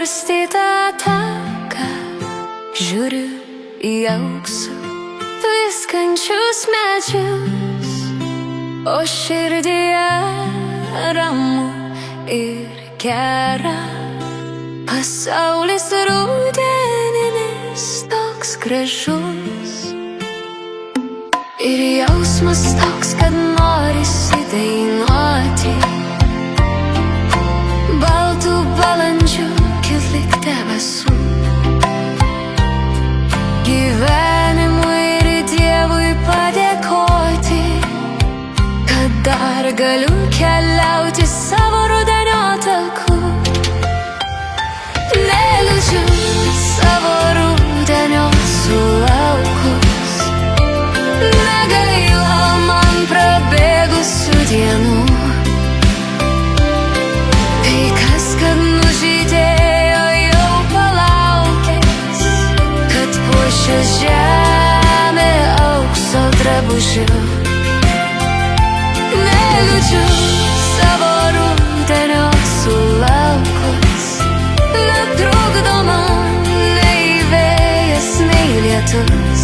pabarstytą taką žiūriu į auksą tviskančius medžius, o širdyje ramu ir gera. Pasaulis rudeninis toks gražus ir jausmas toks, kad norisi dainuoti. Baltų balandžių kilt lyg debesų, gyvenimui ir Dievui padėkoti, kad dar galiu keliauti savo rudenio taku. Neliūdžiu savo rudenio sulaukus, negaila man prabėgusių dienų. Tai kas, kad nužydėjo jau palaukęs, kad puošia žemė aukso drabužiu. Neliūdžiu savo rudenio sulaukus, netrukdo man nei vėjas, nei lietus.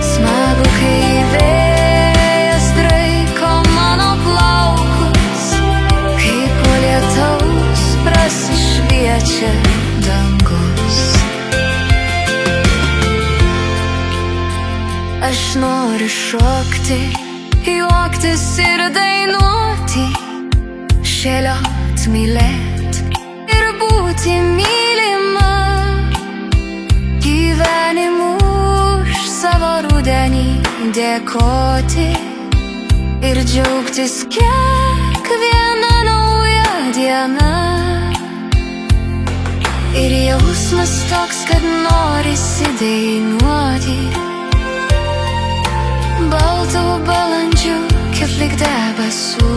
Smagu, kai vėjas draiko mano plaukus, kai po lietaus prasišviečia dangus. Aš noriu šokti, juoktis ir dainuoti, šėliot, mylėt ir būti mylima. Gyvenimu už savo rudenį dėkoti ir džiaugtis kiekviena nauja diena. Ir jausmas toks, kad norisi dainuoti. Baltų balandžių kilt lyg debesų,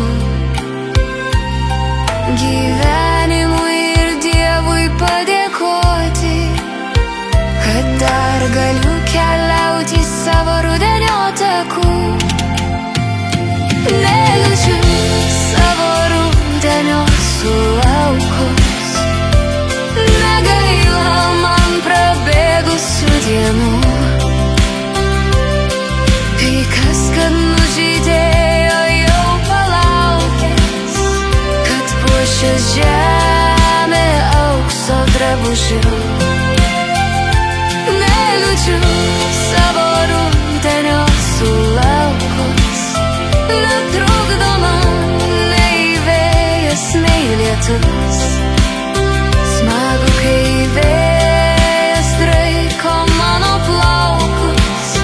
gyvenimui ir Dievui padėkoti, kad dar galiu keliauti savo rudenio taku. Neliūdžiu savo rudenio sulaukus, negaila man prabėgusių dienų. Tai kas, kad nužydėjo jau palaukęs, kad puošia žemė aukso drabužiu. Neliūdžiu savo rudenio sulaukus, netrukdo man nei vėjas, nei lietus. Smagu, kai vėjas draiko mano plaukus,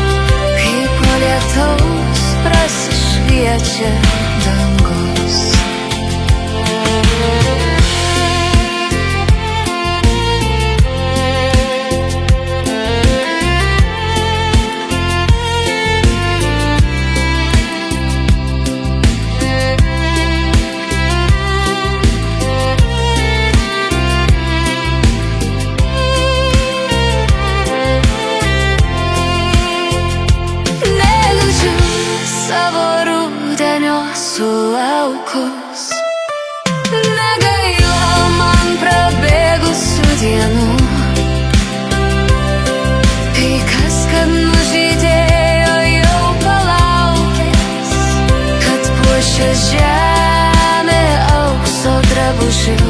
kai po lietaus prasišviečia dangus. Sulaukus, negaila man prabėgusių dienų. Tai kas, kad nužydėjo jau palaukęs, kad puošia žemė aukso drabužiu.